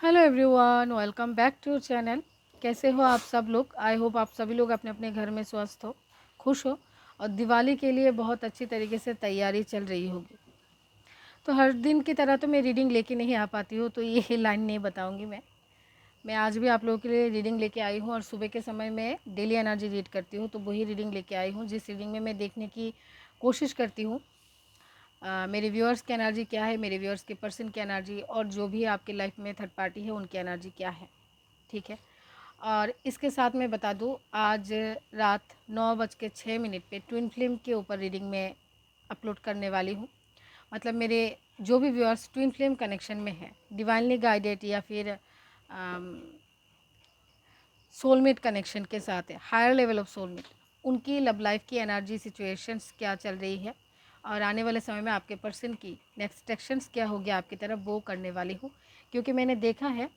Hello everyone, welcome back to channel. कैसे हो आप सब लोग? आई होप आप सभी लोग अपने अपने घर में स्वस्थ हो, खुश हो और दिवाली के लिए बहुत अच्छी तरीके से तैयारी चल रही होगी। तो हर दिन की तरह तो मैं रीडिंग लेके नहीं आ पाती हूँ, तो ये लाइन नहीं बताऊँगी मैं आज भी आप लोगों के लिए रीडिंग लेके आई हूँ और सुबह के समय में डेली एनर्जी रीड करती हूँ, तो वही रीडिंग लेके आई हूँ जिस रीडिंग में मैं देखने की कोशिश करती हूँ मेरे व्यूअर्स की एनर्जी क्या है, मेरे व्यूअर्स के पर्सन की एनर्जी और जो भी आपकी लाइफ में थर्ड पार्टी है उनकी एनर्जी क्या है। ठीक है। और इसके साथ मैं बता दूं, आज रात 9:06 पे ट्विन फ्लेम के ऊपर रीडिंग में अपलोड करने वाली हूं। मतलब मेरे जो भी व्यूअर्स ट्विन फ्लेम कनेक्शन में है, डिवाइनली गाइडेड या फिर सोलमेट कनेक्शन के साथ है, हायर लेवल ऑफ सोलमेट, उनकी लव लाइफ की एनर्जी सिचुएशंस क्या चल रही है और आने वाले समय में आपके पर्सन की नेक्स्ट एक्शंस क्या होगी आपकी तरफ, वो करने वाली हूँ। क्योंकि मैंने देखा है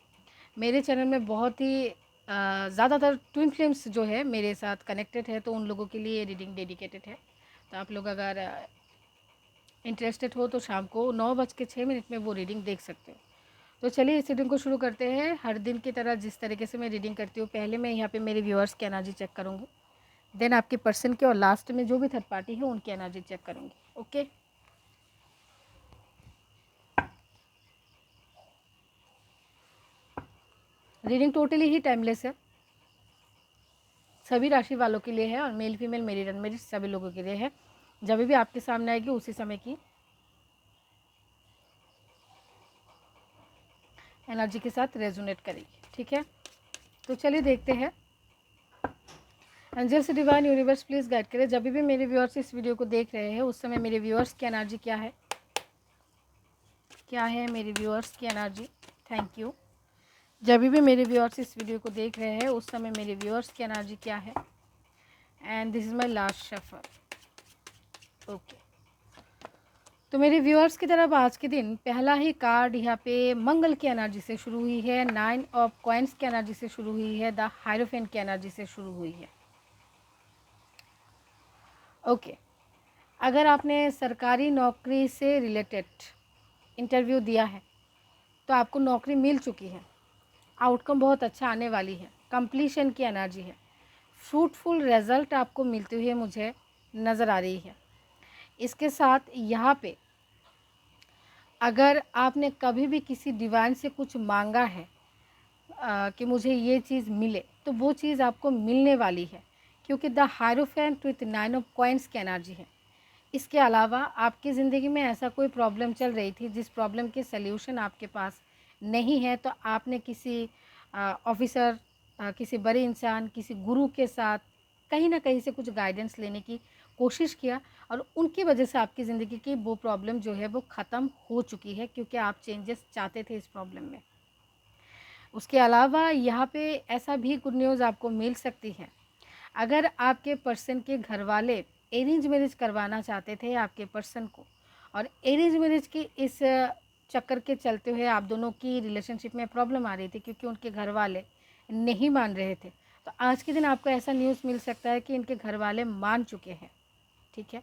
मेरे चैनल में बहुत ही ज़्यादातर ट्विन फ्लेम्स जो है मेरे साथ कनेक्टेड है, तो उन लोगों के लिए ये रीडिंग डेडिकेटेड है। तो आप लोग अगर इंटरेस्टेड हो तो शाम को 9:06 में वो रीडिंग देख सकते हो। तो चलिए इस रीडिंग को शुरू करते हैं। हर दिन की तरह जिस तरीके से मैं रीडिंग करती हूँ, पहले मैं यहाँ पे मेरे व्यूअर्स की एनर्जी चेक करूँगी, देन आपके पर्सन के, और लास्ट में जो भी थर्ड पार्टी है उनकी एनर्जी चेक करूँगी। ओके। रीडिंग टोटली ही टाइमलेस है, सभी राशि वालों के लिए है और मेल फीमेल मेरिड अनमेरिड सभी लोगों के लिए है। जब भी आपके सामने आएगी उसी समय की एनर्जी के साथ रेजोनेट करेगी। ठीक है, तो चलिए देखते हैं। Angels divine universe please guide करें। जब भी मेरे व्यूअर्स इस वीडियो को देख रहे हैं उस समय मेरे व्यूअर्स की एनर्जी क्या है, क्या है मेरे व्यूअर्स की एनर्जी। Thank you. जब भी मेरे व्यूअर्स इस वीडियो को देख रहे हैं उस समय मेरे व्यूअर्स की एनर्जी क्या है। And this is my last shuffle. Okay, तो मेरे व्यूअर्स की तरफ आज के दिन पहला ही कार्ड यहाँ पे मंगल की एनर्जी से शुरू हुई है, 9 ऑफ कॉइन्स की एनर्जी से शुरू हुई है, द हायरोफेंट की एनर्जी से शुरू हुई है। ओके, अगर आपने सरकारी नौकरी से रिलेटेड इंटरव्यू दिया है तो आपको नौकरी मिल चुकी है, आउटकम बहुत अच्छा आने वाली है, कंप्लीशन की एनर्जी है, फ्रूटफुल रिजल्ट आपको मिलते हुए मुझे नज़र आ रही है। इसके साथ यहाँ पे अगर आपने कभी भी किसी डिवाइन से कुछ मांगा है कि मुझे ये चीज़ मिले, तो वो चीज़ आपको मिलने वाली है, क्योंकि the hierophant with 9 of coins की एनर्जी है। इसके अलावा आपकी ज़िंदगी में ऐसा कोई प्रॉब्लम चल रही थी जिस प्रॉब्लम के सल्यूशन आपके पास नहीं है, तो आपने किसी ऑफिसर, किसी बड़े इंसान, किसी गुरु के साथ कहीं ना कहीं से कुछ गाइडेंस लेने की कोशिश किया और उनकी वजह से आपकी ज़िंदगी की वो प्रॉब्लम जो है वो ख़त्म हो चुकी है, क्योंकि आप चेंजेस चाहते थे इस प्रॉब्लम में। उसके अलावा यहाँ पे ऐसा भी गुड न्यूज़ आपको मिल सकती है, अगर आपके पर्सन के घर वाले अरेंज मैरिज करवाना चाहते थे आपके पर्सन को, और अरेंज मैरिज की इस चक्कर के चलते हुए आप दोनों की रिलेशनशिप में प्रॉब्लम आ रही थी क्योंकि उनके घर वाले नहीं मान रहे थे, तो आज के दिन आपको ऐसा न्यूज़ मिल सकता है कि इनके घर वाले मान चुके हैं। ठीक है,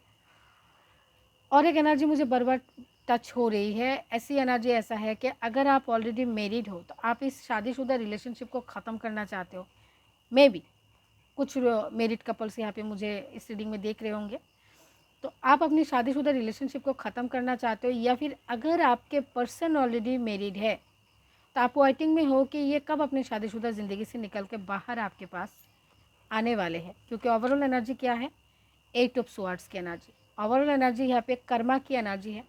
और एक एनर्जी मुझे बार बार टच हो रही है, ऐसी एनर्जी ऐसा है कि अगर आप ऑलरेडी मैरिड हो तो आप इस शादीशुदा रिलेशनशिप को ख़त्म करना चाहते हो। मे बी कुछ मैरिड कपल्स यहाँ पे मुझे इस रीडिंग में देख रहे होंगे, तो आप अपनी शादीशुदा रिलेशनशिप को ख़त्म करना चाहते हो, या फिर अगर आपके पर्सन ऑलरेडी मैरिड है तो आप वेटिंग में हो कि ये कब अपनी शादीशुदा ज़िंदगी से निकल के बाहर आपके पास आने वाले हैं। क्योंकि ओवरऑल एनर्जी क्या है, 8 ऑफ स्वॉर्ड्स की एनर्जी। ओवरऑल एनर्जी यहाँ पे कर्मा की एनर्जी है,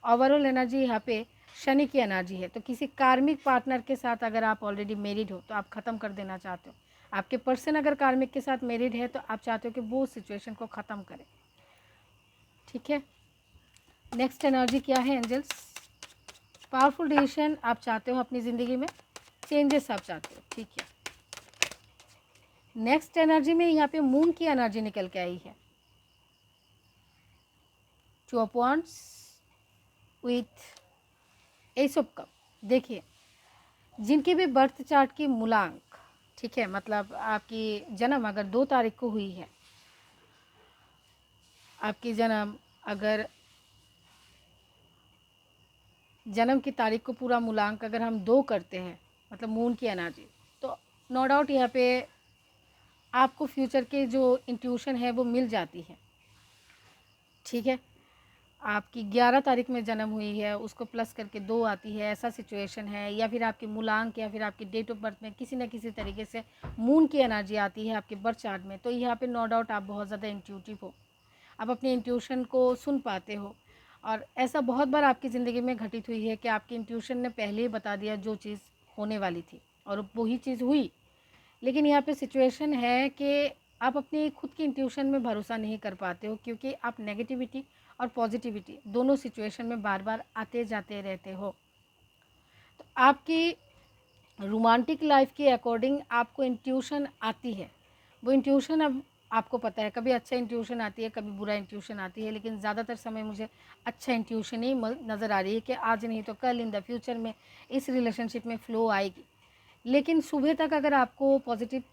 ओवरऑल एनर्जी यहाँ पे शनि की एनर्जी है। तो किसी कार्मिक पार्टनर के साथ अगर आप ऑलरेडी मैरिड हो तो आप ख़त्म कर देना चाहते हो। आपके पर्सन अगर कार्मिक के साथ मैरिड है तो आप चाहते हो कि वो सिचुएशन को ख़त्म करें। ठीक है, नेक्स्ट एनर्जी क्या है एंजल्स? पावरफुल डिसीजन आप चाहते हो अपनी ज़िंदगी में, चेंजेस आप चाहते हो। ठीक है, नेक्स्ट एनर्जी में यहाँ पे मून की एनर्जी निकल के आई है, 2 of wands with S of cup. देखिए, जिनकी भी बर्थ चार्ट की मूलांक, ठीक है, मतलब आपकी जन्म अगर 2 तारीख को हुई है, आपकी जन्म अगर जन्म की तारीख को पूरा मूलांक अगर हम 2 करते हैं मतलब मून की एनर्जी। तो नो डाउट यहाँ पे आपको फ्यूचर के जो इंट्यूशन है वो मिल जाती है। ठीक है, आपकी 11 तारीख में जन्म हुई है, उसको प्लस करके 2 आती है, ऐसा सिचुएशन है, या फिर आपकी मूलांक या फिर आपकी डेट ऑफ बर्थ में किसी न किसी तरीके से मून की एनर्जी आती है आपके बर्थ चार्ट में, तो यहाँ पे नो डाउट आप बहुत ज़्यादा इंट्यूटिव हो, आप अपने इंट्यूशन को सुन पाते हो। और ऐसा बहुत बार आपकी ज़िंदगी में घटित हुई है कि आपकी इंट्यूशन ने पहले ही बता दिया जो चीज़ होने वाली थी और वही चीज़ हुई। लेकिन यहाँ पे सिचुएशन है कि आप अपनी खुद की इंट्यूशन में भरोसा नहीं कर पाते हो, क्योंकि आप नेगेटिविटी और पॉजिटिविटी दोनों सिचुएशन में बार बार आते जाते रहते हो। तो आपकी रोमांटिक लाइफ के अकॉर्डिंग आपको इंट्यूशन आती है, वो इंट्यूशन अब आपको पता है, कभी अच्छा इंट्यूशन आती है, कभी बुरा इंट्यूशन आती है, लेकिन ज़्यादातर समय मुझे अच्छा इंट्यूशन ही नज़र आ रही है कि आज नहीं तो कल, इन द फ्यूचर में इस रिलेशनशिप में फ़्लो आएगी। लेकिन सुबह तक अगर आपको पॉजिटिव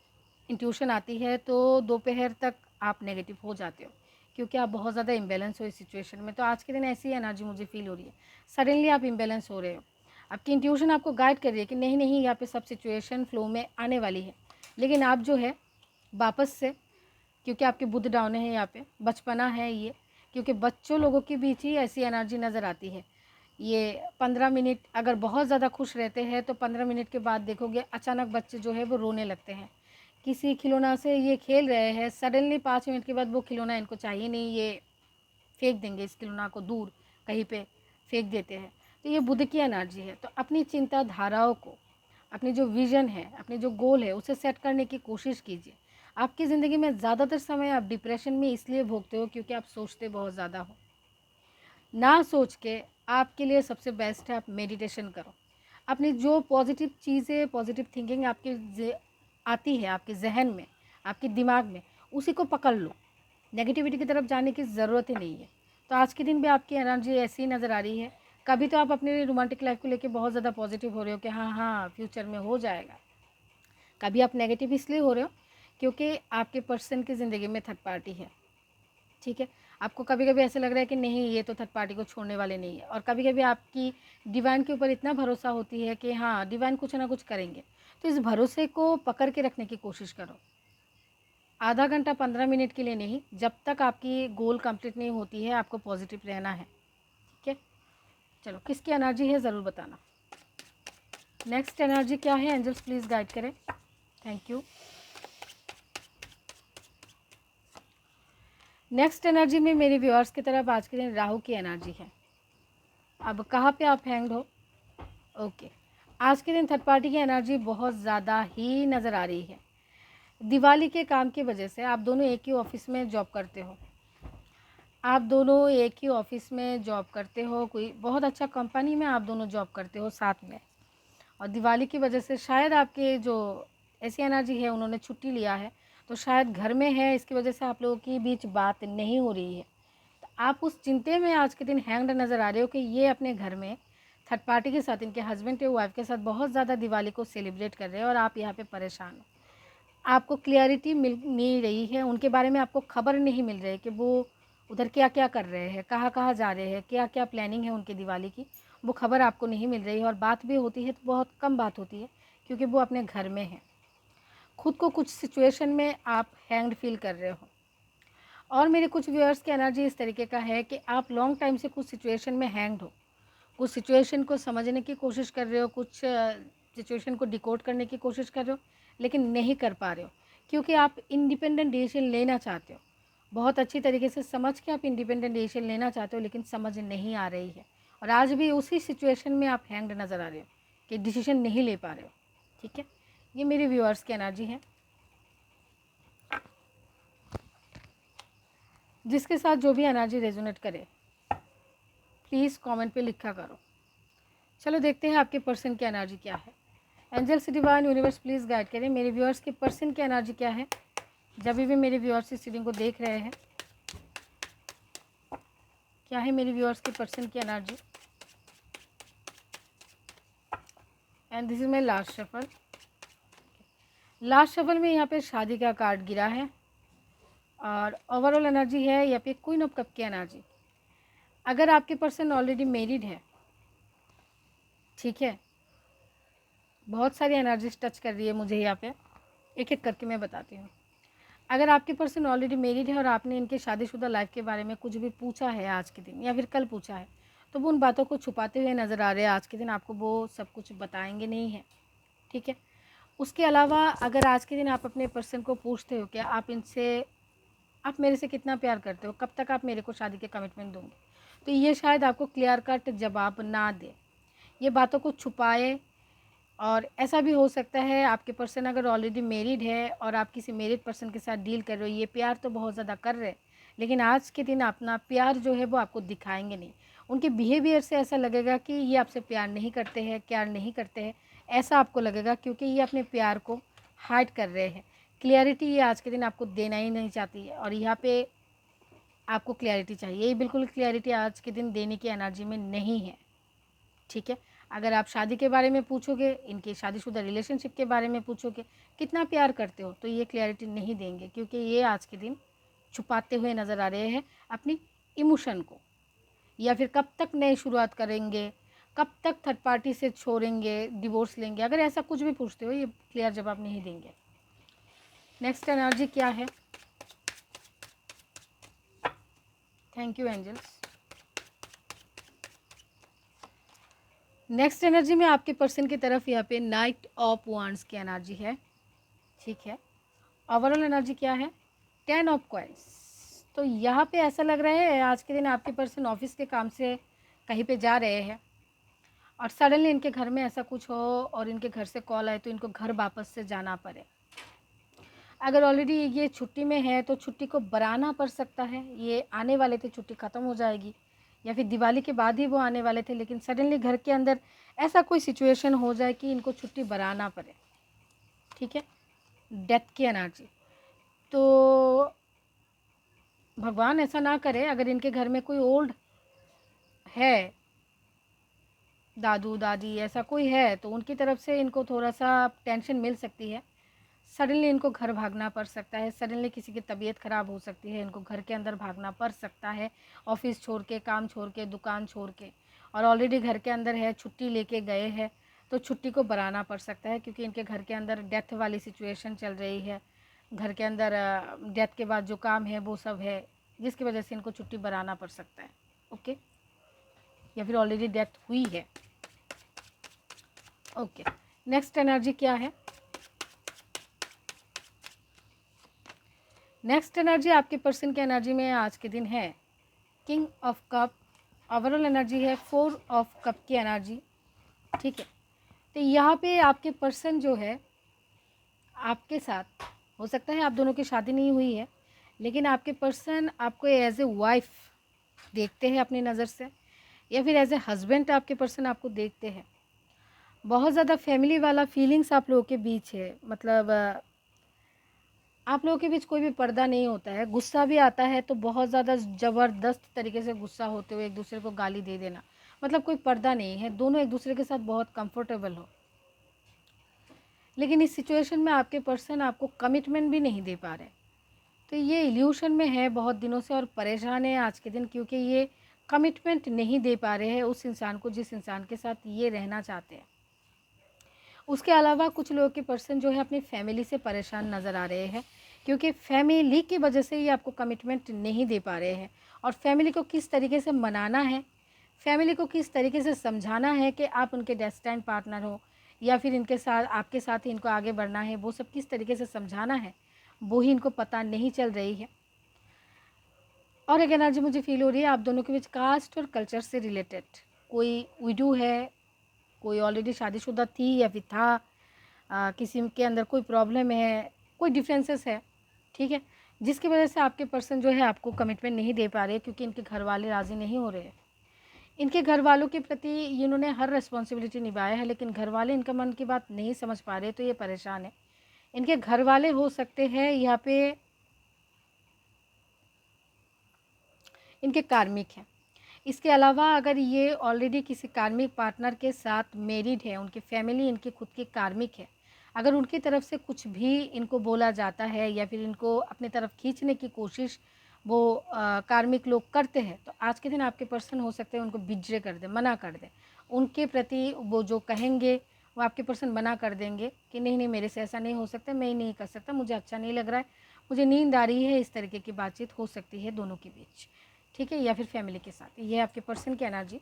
इंट्यूशन आती है तो दोपहर तक आप नेगेटिव हो जाते हो, क्योंकि आप बहुत ज़्यादा इम्बैलेंस हो इस सिचुएशन में। तो आज के दिन ऐसी एनर्जी मुझे फील हो रही है, सडनली आप इम्बैलेंस हो रहे हो, आपकी इंट्यूशन आपको गाइड कर रही है कि नहीं नहीं, यहाँ पे सब सिचुएशन फ्लो में आने वाली है, लेकिन आप जो है वापस से, क्योंकि आपके बुध डाउन है यहाँ पे, बचपना है ये, क्योंकि बच्चों लोगों के बीच ही ऐसी एनर्जी नज़र आती है। ये 15 मिनट अगर बहुत ज़्यादा खुश रहते हैं तो 15 मिनट के बाद देखोगे अचानक बच्चे जो है वो रोने लगते हैं। किसी खिलौना से ये खेल रहे हैं, सडनली 5 मिनट के बाद वो खिलौना इनको चाहिए नहीं, ये फेंक देंगे, इस खिलौना को दूर कहीं पे फेंक देते हैं। तो ये बुध की एनर्जी है। तो अपनी चिंताधाराओं को, अपनी जो विज़न है, अपनी जो गोल है, उसे सेट करने की कोशिश कीजिए। आपकी ज़िंदगी में ज़्यादातर समय आप डिप्रेशन में इसलिए भोगते हो क्योंकि आप सोचते बहुत ज़्यादा हो। ना सोच के आपके लिए सबसे बेस्ट है आप मेडिटेशन करो। अपनी जो पॉजिटिव चीज़ें, पॉजिटिव थिंकिंग आपकी आती है आपके जहन में, आपके दिमाग में, उसी को पकड़ लो। नेगेटिविटी की तरफ जाने की ज़रूरत ही नहीं है। तो आज के दिन भी आपकी एनर्जी ऐसी नज़र आ रही है। कभी तो आप अपनी रोमांटिक लाइफ को लेके बहुत ज़्यादा पॉजिटिव हो रहे हो कि हाँ हाँ फ्यूचर में हो जाएगा। कभी आप नेगेटिव इसलिए हो रहे हो क्योंकि आपके पर्सन की ज़िंदगी में थर्ड पार्टी है। ठीक है, आपको कभी कभी ऐसा लग रहा है कि नहीं, ये तो थर्ड पार्टी को छोड़ने वाले नहीं है, और कभी कभी आपकी डिवाइन के ऊपर इतना भरोसा होती है कि हाँ डिवाइन कुछ ना कुछ करेंगे। तो इस भरोसे को पकड़ के रखने की कोशिश करो। आधा घंटा 15 मिनट के लिए नहीं, जब तक आपकी गोल कंप्लीट नहीं होती है आपको पॉजिटिव रहना है। ठीक है, चलो किसकी एनर्जी है ज़रूर बताना। नेक्स्ट एनर्जी क्या है, एंजल्स प्लीज़ गाइड करें। Thank you. नेक्स्ट एनर्जी में मेरे व्यूअर्स की तरफ आज के दिन राहु की एनर्जी है। अब कहाँ पे आप हैंग्ड हो? ओके, आज के दिन थर्ड पार्टी की एनर्जी बहुत ज़्यादा ही नज़र आ रही है। दिवाली के काम की वजह से आप दोनों एक ही ऑफिस में जॉब करते हो, आप दोनों एक ही ऑफिस में जॉब करते हो, कोई बहुत अच्छा कंपनी में आप दोनों जॉब करते हो साथ में, और दिवाली की वजह से शायद आपके जो ऐसी एनर्जी है उन्होंने छुट्टी लिया है, तो शायद घर में है, इसकी वजह से आप लोगों के बीच बात नहीं हो रही है। तो आप उस चिंते में आज के दिन हैंग्ड नज़र आ रहे हो कि ये अपने घर में थर्ड पार्टी के साथ, इनके हस्बैंड या वाइफ के साथ बहुत ज़्यादा दिवाली को सेलिब्रेट कर रहे हैं और आप यहाँ पे परेशान हो। आपको क्लियरिटी मिल नहीं रही है, उनके बारे में आपको खबर नहीं मिल रही है कि वो उधर क्या क्या कर रहे हैं, कहाँ कहाँ जा रहे हैं, क्या क्या प्लानिंग है उनकी दिवाली की, वो खबर आपको नहीं मिल रही है। और बात भी होती है तो बहुत कम बात होती है, क्योंकि वो अपने घर में है। खुद को कुछ सिचुएशन में आप हैंग्ड फील कर रहे हो। और मेरे कुछ व्यूअर्स की एनर्जी इस तरीके का है कि आप लॉन्ग टाइम से कुछ सिचुएशन में हैंग्ड हो, कुछ सिचुएशन को समझने की कोशिश कर रहे हो, कुछ सिचुएशन को डिकोड करने की कोशिश कर रहे हो, लेकिन नहीं कर पा रहे हो, क्योंकि आप इंडिपेंडेंट डिसीजन लेना चाहते हो, बहुत अच्छी तरीके से समझ के आप इंडिपेंडेंट डिसीजन लेना चाहते हो, लेकिन समझ नहीं आ रही है। और आज भी उसी सिचुएशन में आप हैंग्ड नज़र आ रहे हो कि डिसीजन नहीं ले पा रहे हो। ठीक है, ये मेरे व्यूअर्स की एनर्जी है। जिसके साथ जो भी एनर्जी रेजोनेट करे प्लीज़ कमेंट पे लिखा करो। चलो देखते हैं आपके पर्सन की एनर्जी क्या है। Angels divine universe please guide करें मेरे व्यूअर्स के पर्सन की एनर्जी क्या है। जब भी मेरे व्यूअर्स इस रीडिंग को देख रहे हैं, क्या है मेरे व्यूअर्स के पर्सन की energy. And this is my last shuffle. Last shuffle में यहाँ पे शादी का कार्ड गिरा है और ओवरऑल एनर्जी है यहाँ पे क्वीन ऑफ कप की एनर्जी। अगर आपके पर्सन ऑलरेडी मैरिड है, ठीक है, बहुत सारी एनर्जीज टच कर रही है मुझे यहाँ पे, एक एक करके मैं बताती हूँ। अगर आपके पर्सन ऑलरेडी मैरिड है और आपने इनके शादीशुदा लाइफ के बारे में कुछ भी पूछा है आज के दिन या फिर कल पूछा है, तो वो उन बातों को छुपाते हुए नज़र आ रहे हैं। आज के दिन आपको वो सब कुछ बताएंगे नहीं है, ठीक है। उसके अलावा अगर आज के दिन आप अपने पर्सन को पूछते हो कि आप मेरे से कितना प्यार करते हो, कब तक आप मेरे को शादी के कमिटमेंट दोगे, तो ये शायद आपको क्लियर कट जवाब ना दे, ये बातों को छुपाए। और ऐसा भी हो सकता है आपके पर्सन अगर ऑलरेडी मैरिड है और आप किसी मैरिड पर्सन के साथ डील कर रहे हो, ये प्यार तो बहुत ज़्यादा कर रहे हैं, लेकिन आज के दिन अपना प्यार जो है वो आपको दिखाएंगे नहीं। उनके बिहेवियर से ऐसा लगेगा कि ये आपसे प्यार नहीं करते हैं, केयर नहीं करते हैं, ऐसा आपको लगेगा, क्योंकि ये अपने प्यार को हाइड कर रहे हैं। क्लियरिटी ये आज के दिन आपको देना ही नहीं चाहती है, और यहाँ पे आपको क्लियरिटी चाहिए। ये बिल्कुल क्लियरिटी आज के दिन देने की एनर्जी में नहीं है, ठीक है। अगर आप शादी के बारे में पूछोगे, इनके शादीशुदा रिलेशनशिप के बारे में पूछोगे, कितना प्यार करते हो, तो ये क्लैरिटी नहीं देंगे, क्योंकि ये आज के दिन छुपाते हुए नज़र आ रहे हैं अपनी इमोशन को, या फिर कब तक नई शुरुआत करेंगे, कब तक थर्ड पार्टी से छोड़ेंगे, डिवोर्स लेंगे। अगर ऐसा कुछ भी पूछते हो, ये क्लियर जवाब नहीं देंगे। नेक्स्ट एनर्जी क्या है? Thank you angels. Next energy में आपके पर्सन की तरफ यहाँ पे नाइट ऑफ वांड्स की एनर्जी है, ठीक है। ओवरऑल एनर्जी क्या है? 10 ऑफ कॉइंस। तो यहाँ पे ऐसा लग रहा है आज के दिन आपके पर्सन ऑफिस के काम से कहीं पे जा रहे हैं और सडनली इनके घर में ऐसा कुछ हो और इनके घर से कॉल आए तो इनको घर वापस से जाना पड़े। अगर ऑलरेडी ये छुट्टी में है तो छुट्टी को बढ़ाना पड़ सकता है। ये आने वाले थे, छुट्टी ख़त्म हो जाएगी, या फिर दिवाली के बाद ही वो आने वाले थे, लेकिन सडनली घर के अंदर ऐसा कोई सिचुएशन हो जाए कि इनको छुट्टी बढ़ाना पड़े, ठीक है। डेथ की एनर्जी, तो भगवान ऐसा ना करे। अगर इनके घर में कोई ओल्ड है, दादू दादी ऐसा कोई है, तो उनकी तरफ से इनको थोड़ा सा टेंशन मिल सकती है। सडनली इनको घर भागना पड़ सकता है, सडनली किसी की तबीयत ख़राब हो सकती है, इनको घर के अंदर भागना पड़ सकता है, ऑफिस छोड़ के, काम छोड़ के, दुकान छोड़ के, और ऑलरेडी घर के अंदर है, छुट्टी लेके गए हैं, तो छुट्टी को बढ़ाना पड़ सकता है, क्योंकि इनके घर के अंदर डेथ वाली सिचुएशन चल रही है। घर के अंदर डेथ के बाद जो काम है वो सब है, जिसकी वजह से इनको छुट्टी बढ़ाना पड़ सकता है, ओके। या फिर ऑलरेडी डेथ हुई है, ओके। नेक्स्ट एनर्जी क्या है? नेक्स्ट एनर्जी आपके पर्सन की एनर्जी में आज के दिन है king of cup. Overall energy है 4 ऑफ कप की एनर्जी, ठीक है। तो यहाँ पे आपके पर्सन जो है आपके साथ, हो सकता है आप दोनों की शादी नहीं हुई है, लेकिन आपके पर्सन आपको एज ए वाइफ देखते हैं अपनी नज़र से, या फिर एज ए हस्बैंड आपके पर्सन आपको देखते हैं। बहुत ज़्यादा फैमिली वाला फीलिंग्स आप लोगों के बीच है, मतलब आप लोगों के बीच कोई भी पर्दा नहीं होता है। गुस्सा भी आता है तो बहुत ज़्यादा ज़बरदस्त तरीके से गुस्सा होते हुए एक दूसरे को गाली दे देना, मतलब कोई पर्दा नहीं है, दोनों एक दूसरे के साथ बहुत कंफर्टेबल हो। लेकिन इस सिचुएशन में आपके पर्सन आपको कमिटमेंट भी नहीं दे पा रहे, तो ये इल्यूशन में है बहुत दिनों से और परेशान है आज के दिन, क्योंकि ये कमिटमेंट नहीं दे पा रहे हैं उस इंसान को जिस इंसान के साथ ये रहना चाहते हैं। उसके अलावा कुछ लोगों के पर्सन जो है अपनी फैमिली से परेशान नज़र आ रहे हैं, क्योंकि फैमिली की वजह से ये आपको कमिटमेंट नहीं दे पा रहे हैं। और फैमिली को किस तरीके से मनाना है, फैमिली को किस तरीके से समझाना है कि आप उनके डेस्टिन्ड पार्टनर हो, या फिर इनके साथ आपके साथ ही इनको आगे बढ़ना है, वो सब किस तरीके से समझाना है वो ही इनको पता नहीं चल रही है। और एक एनर्जी मुझे फील हो रही है आप दोनों के बीच कास्ट और कल्चर से रिलेटेड, कोई विडो है, कोई ऑलरेडी शादीशुदा थी या फिर था, किसी के अंदर कोई प्रॉब्लम है, कोई डिफरेंसेस है, ठीक है, जिसकी वजह से आपके पर्सन जो है आपको कमिटमेंट नहीं दे पा रहे, क्योंकि इनके घर वाले राज़ी नहीं हो रहे हैं। इनके घर वालों के प्रति इन्होंने हर रिस्पॉन्सिबिलिटी निभाया है, लेकिन घर वाले इनका मन की बात नहीं समझ पा रहे, तो ये परेशान है। इनके घर वाले हो सकते हैं यहाँ पे इनके कार्मिक हैं। इसके अलावा अगर ये ऑलरेडी किसी कार्मिक पार्टनर के साथ मैरिड है, उनकी फैमिली इनकी खुद की कार्मिक है, अगर उनकी तरफ से कुछ भी इनको बोला जाता है या फिर इनको अपनी तरफ खींचने की कोशिश वो कार्मिक लोग करते हैं, तो आज के दिन आपके पर्सन हो सकते हैं उनको बिजरे कर दे, मना कर दे। उनके प्रति वो जो कहेंगे वो आपके पर्सन मना कर देंगे कि नहीं नहीं मेरे से ऐसा नहीं हो सकता, मैं ही नहीं कर सकता, मुझे अच्छा नहीं लग रहा है, मुझे नींद आ रही है। इस तरीके की बातचीत हो सकती है दोनों के बीच, ठीक है, या फिर फैमिली के साथ। ये आपके पर्सन की एनर्जी।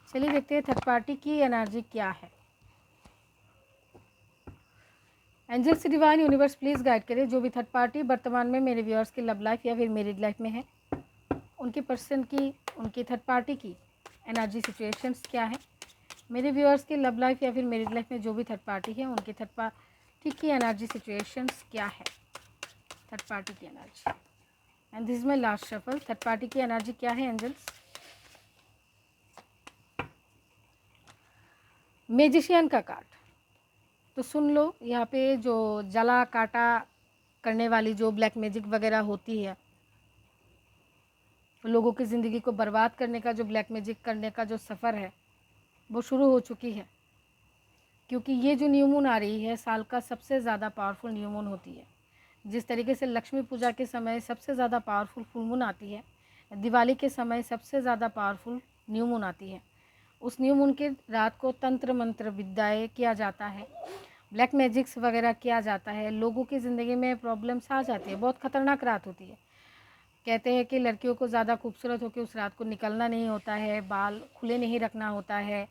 चलिए देखते हैं थर्ड पार्टी की एनर्जी क्या है। Angels divine universe please guide करें जो भी थर्ड पार्टी वर्तमान में मेरे व्यूअर्स की लव लाइफ या फिर मेरिड लाइफ में है, उनके पर्सन की, उनकी थर्ड पार्टी की एनर्जी सिचुएशंस क्या है। मेरे व्यूअर्स की लव लाइफ या फिर मेरिड लाइफ में जो भी थर्ड पार्टी है उनकी थर्ड पार्टी की एनर्जी सिचुएशंस क्या है, थर्ड पार्टी की energy. And this is my last shuffle. Third party की एनर्जी क्या है एंजल्स। मैजिशियन का कार्ड, तो सुन लो, यहाँ पे जो जला काटा करने वाली जो ब्लैक मैजिक वगैरह होती है, लोगों की ज़िंदगी को बर्बाद करने का जो ब्लैक मैजिक करने का जो सफ़र है वो शुरू हो चुकी है। क्योंकि ये जो न्यू मून आ रही है साल का सबसे ज़्यादा पावरफुल न्यू मून होती है। जिस तरीके से लक्ष्मी पूजा के समय सबसे ज़्यादा पावरफुल फुल मून आती है, दिवाली के समय सबसे ज़्यादा पावरफुल न्यू मून आती है। उस न्यू मून के रात को तंत्र मंत्र विद्याएँ किया जाता है, ब्लैक मैजिक्स वगैरह किया जाता है, लोगों की ज़िंदगी में प्रॉब्लम्स आ जाती है। बहुत ख़तरनाक रात होती है। कहते हैं कि लड़कियों को ज़्यादा खूबसूरत होकर उस रात को निकलना नहीं होता है, बाल खुले नहीं रखना होता है,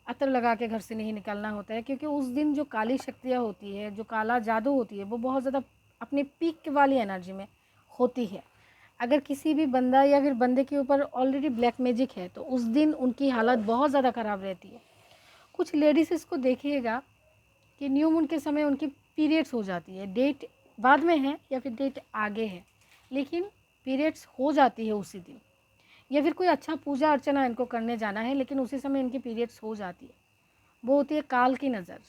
अतर लगा के घर से नहीं निकलना होता है, क्योंकि उस दिन जो काली शक्तियाँ होती है, जो काला जादू होती है, वो बहुत ज़्यादा अपने पीक वाली एनर्जी में होती है। अगर किसी भी बंदा या फिर बंदे के ऊपर ऑलरेडी ब्लैक मैजिक है तो उस दिन उनकी हालत बहुत ज़्यादा ख़राब रहती है। कुछ लेडीज़ इसको देखिएगा कि न्यू मून के समय उनकी पीरियड्स हो जाती है, डेट बाद में है या फिर डेट आगे है, लेकिन पीरियड्स हो जाती है उसी दिन, या फिर कोई अच्छा पूजा अर्चना इनको करने जाना है लेकिन उसी समय इनकी पीरियड्स हो जाती है। वो होती है काल की नज़र,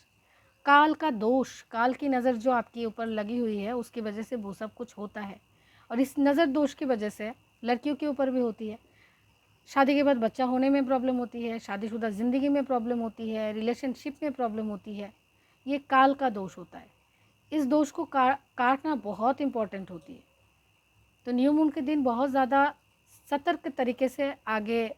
काल का दोष, काल की नज़र जो आपके ऊपर लगी हुई है उसकी वजह से वो सब कुछ होता है। और इस नज़र दोष की वजह से लड़कियों के ऊपर भी होती है। शादी के बाद बच्चा होने में प्रॉब्लम होती है, शादीशुदा ज़िंदगी में प्रॉब्लम होती है, रिलेशनशिप में प्रॉब्लम होती है। ये काल का दोष होता है। इस दोष को काटना बहुत इम्पॉर्टेंट होती है। तो न्यू मून के दिन बहुत ज़्यादा सतर्क तरीके से आगे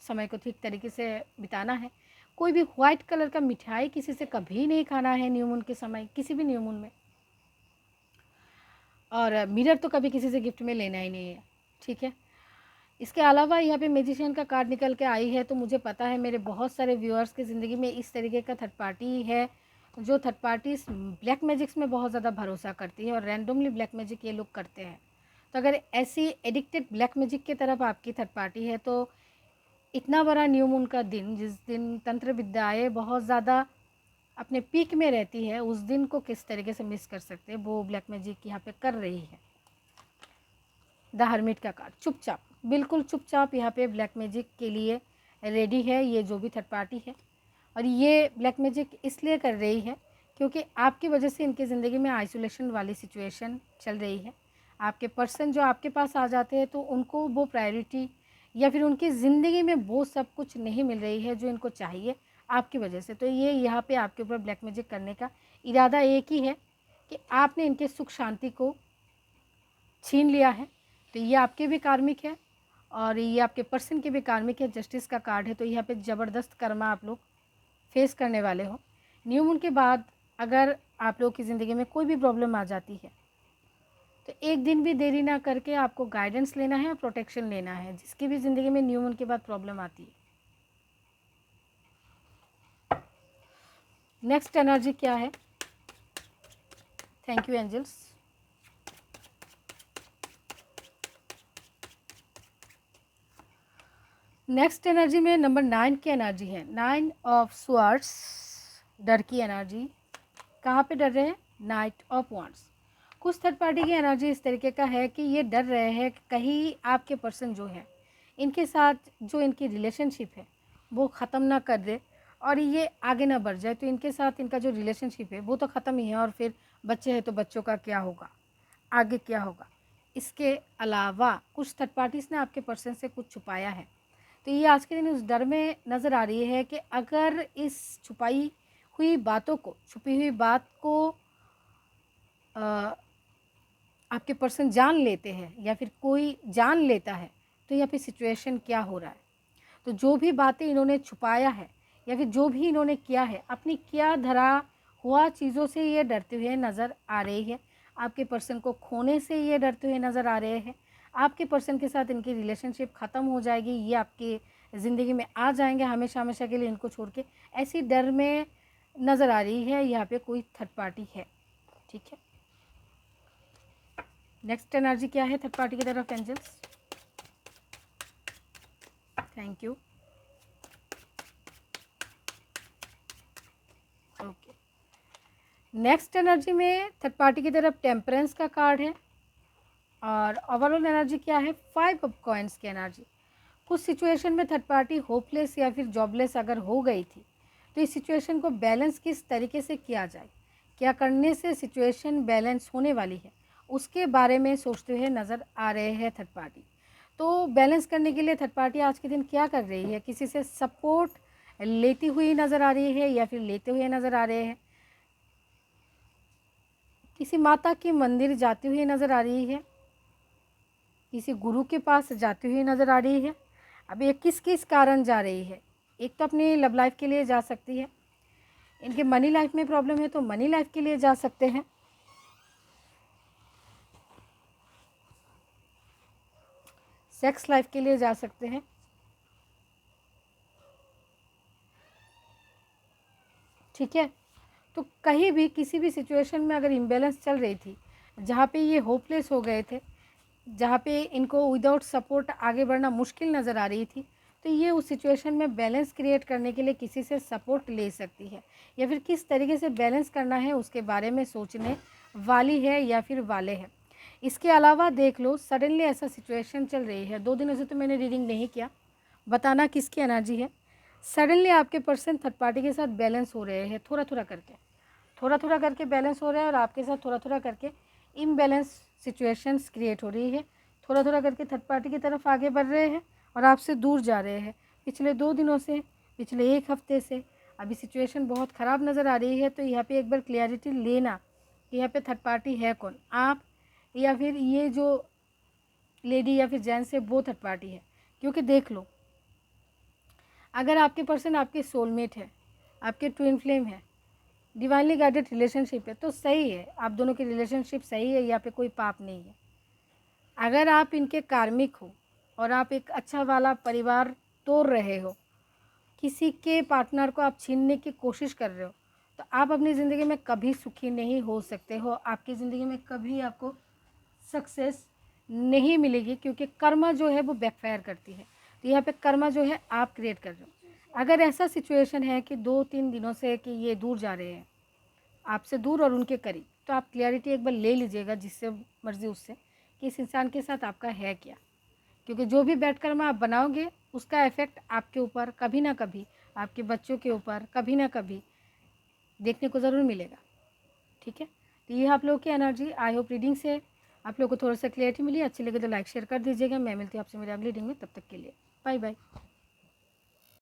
समय को ठीक तरीके से बिताना है। कोई भी वाइट कलर का मिठाई किसी से कभी नहीं खाना है न्यू मून के समय, किसी भी न्यू मून में। और मिरर तो कभी किसी से गिफ्ट में लेना ही नहीं है, ठीक है। इसके अलावा यहाँ पे मैजिशियन का कार्ड निकल के आई है, तो मुझे पता है मेरे बहुत सारे व्यूअर्स की ज़िंदगी में इस तरीके का थर्ड पार्टी है जो थर्ड पार्टी ब्लैक मैजिक्स में बहुत ज़्यादा भरोसा करती है और रैंडमली ब्लैक मैजिक ये लोग करते हैं। तो अगर ऐसी एडिक्टेड ब्लैक मैजिक की तरफ आपकी थर्ड पार्टी है तो इतना बड़ा न्यू मून का दिन, जिस दिन तंत्र विद्याएँ बहुत ज़्यादा अपने पीक में रहती है, उस दिन को किस तरीके से मिस कर सकते हैं, वो ब्लैक मैजिक यहाँ पे कर रही है। द हर्मिट का कार्ड, चुपचाप, बिल्कुल चुपचाप यहाँ पे ब्लैक मैजिक के लिए रेडी है ये जो भी थर्ड पार्टी है। और ये ब्लैक मैजिक इसलिए कर रही है क्योंकि आपकी वजह से इनकी ज़िंदगी में आइसोलेशन वाली सिचुएशन चल रही है। आपके पर्सन जो आपके पास आ जाते हैं तो उनको वो प्रायोरिटी या फिर उनकी ज़िंदगी में वो सब कुछ नहीं मिल रही है जो इनको चाहिए आपकी वजह से। तो ये यहाँ पे आपके ऊपर ब्लैक मैजिक करने का इरादा एक ही है कि आपने इनके सुख शांति को छीन लिया है। तो ये आपके भी कार्मिक है और ये आपके पर्सन के भी कार्मिक है। जस्टिस का कार्ड है, तो यहाँ पे ज़बरदस्त कर्मा आप लोग फेस करने वाले हो। न्यू मून के बाद अगर आप लोगों की ज़िंदगी में कोई भी प्रॉब्लम आ जाती है तो एक दिन भी देरी ना करके आपको गाइडेंस लेना है और प्रोटेक्शन लेना है, जिसकी भी ज़िंदगी में न्यू मून के बाद प्रॉब्लम आती है। नेक्स्ट एनर्जी क्या है? Thank you angels. Next energy में नंबर 9 की एनर्जी है, 9 ऑफ स्वॉर्ड्स, डर की एनर्जी। कहाँ पे डर रहे हैं? Night of wands. कुछ थर्ड पार्टी की एनर्जी इस तरीके का है कि ये डर रहे हैं कि कहीं आपके पर्सन जो है इनके साथ जो इनकी रिलेशनशिप है वो ख़त्म ना कर दे और ये आगे ना बढ़ जाए। तो इनके साथ इनका जो रिलेशनशिप है वो तो ख़त्म ही है, और फिर बच्चे हैं तो बच्चों का क्या होगा, आगे क्या होगा। इसके अलावा कुछ थर्ड पार्टीज़ ने आपके पर्सन से कुछ छुपाया है, तो ये आज के दिन उस डर में नज़र आ रही है कि अगर इस छुपाई हुई बातों को, छुपी हुई बात को आपके पर्सन जान लेते हैं या फिर कोई जान लेता है तो यहाँ पे सिचुएशन क्या हो रहा है। तो जो भी बातें इन्होंने छुपाया है या फिर जो भी इन्होंने किया है, अपनी क्या धरा हुआ चीज़ों से ये डरते हुए नज़र आ रही है। आपके पर्सन को खोने से ये डरते हुए नज़र आ रहे हैं। आपके पर्सन के साथ इनकी रिलेशनशिप ख़त्म हो जाएगी, ये आपकी ज़िंदगी में आ जाएंगे हमेशा हमेशा के लिए इनको छोड़ के, ऐसी डर में नज़र आ रही है यहाँ पे कोई थर्ड पार्टी है। ठीक है, नेक्स्ट एनर्जी क्या है थर्ड पार्टी की तरफ angels? Thank you. Okay, next energy में थर्ड पार्टी की तरफ टेम्परेंस का कार्ड है और ओवरऑल एनर्जी क्या है? 5 ऑफ कॉइन्स की एनर्जी। कुछ सिचुएशन में थर्ड पार्टी होपलेस या फिर जॉबलेस अगर हो गई थी तो इस सिचुएशन को बैलेंस किस तरीके से किया जाए, क्या करने से सिचुएशन बैलेंस होने वाली है, उसके बारे में सोचते हुए नज़र आ रहे हैं थर्ड पार्टी। तो बैलेंस करने के लिए थर्ड पार्टी आज के दिन क्या कर रही है? किसी से सपोर्ट लेती हुई नज़र आ रही है या फिर लेते हुए नज़र आ रहे हैं। किसी माता के मंदिर जाती हुई नज़र आ रही है, किसी गुरु के पास जाती हुई नज़र आ रही है। अब ये किस किस कारण जा रही है? एक तो अपनी लव लाइफ के लिए जा सकती है, इनके मनी लाइफ में प्रॉब्लम है तो मनी लाइफ के लिए जा सकते हैं, सेक्स लाइफ के लिए जा सकते हैं। ठीक है, तो कहीं भी किसी भी सिचुएशन में अगर इम्बैलेंस चल रही थी, जहाँ पे ये होपलेस हो गए थे, जहाँ पे इनको विदाउट सपोर्ट आगे बढ़ना मुश्किल नज़र आ रही थी, तो ये उस सिचुएशन में बैलेंस क्रिएट करने के लिए किसी से सपोर्ट ले सकती है या फिर किस तरीके से बैलेंस करना है उसके बारे में सोचने वाली है या फिर वाले हैं। इसके अलावा देख लो, सडनली ऐसा सिचुएशन चल रही है, 2 दिनों से तो मैंने रीडिंग नहीं किया, बताना किसकी एनर्जी है। सडनली आपके पर्सन थर्ड पार्टी के साथ बैलेंस हो रहे हैं, थोड़ा थोड़ा करके बैलेंस हो रहा है और आपके साथ थोड़ा थोड़ा करके इम्बैलेंस सिचुएशंस क्रिएट हो रही है। थोड़ा थोड़ा करके थर्ड पार्टी की तरफ आगे बढ़ रहे हैं और आपसे दूर जा रहे हैं। पिछले 2 दिनों से, पिछले 1 हफ्ते से अभी सिचुएशन बहुत ख़राब नज़र आ रही है। तो यहाँ पे एक बार क्लियरिटी लेना कि यहाँ पे थर्ड पार्टी है कौन, आप या फिर ये जो लेडी या फिर जेंट्स है वो थर्ड पार्टी है। क्योंकि देख लो, अगर आपके पर्सन आपके सोलमेट है, आपके ट्विन फ्लेम है, डिवाइनली गाइडेड रिलेशनशिप है तो सही है, आप दोनों की रिलेशनशिप सही है, यहाँ पे कोई पाप नहीं है। अगर आप इनके कार्मिक हो और आप एक अच्छा वाला परिवार तोड़ रहे हो, किसी के पार्टनर को आप छीनने की कोशिश कर रहे हो, तो आप अपनी ज़िंदगी में कभी सुखी नहीं हो सकते हो। आपकी ज़िंदगी में कभी आपको सक्सेस नहीं मिलेगी, क्योंकि कर्मा जो है वो बैकफायर करती है। तो यहाँ पे कर्मा जो है आप क्रिएट कर रहे हो। अगर ऐसा सिचुएशन है कि 2-3 दिनों से कि ये दूर जा रहे हैं, आपसे दूर और उनके करीब, तो आप क्लैरिटी एक बार ले लीजिएगा जिससे मर्ज़ी उससे, कि इस इंसान के साथ आपका है क्या। क्योंकि जो भी बैड कर्मा आप बनाओगे उसका इफ़ेक्ट आपके ऊपर कभी ना कभी, आपके बच्चों के ऊपर कभी ना कभी देखने को ज़रूर मिलेगा। ठीक है, तो ये आप लोगों की एनर्जी, आई होप रीडिंग से आप लोगों को थोड़ा सा क्लियरिटी मिली। अच्छी लगे तो लाइक शेयर कर दीजिएगा। मैं मिलती हूँ आपसे मेरी अगली रीडिंग में, तब तक के लिए बाय बाय।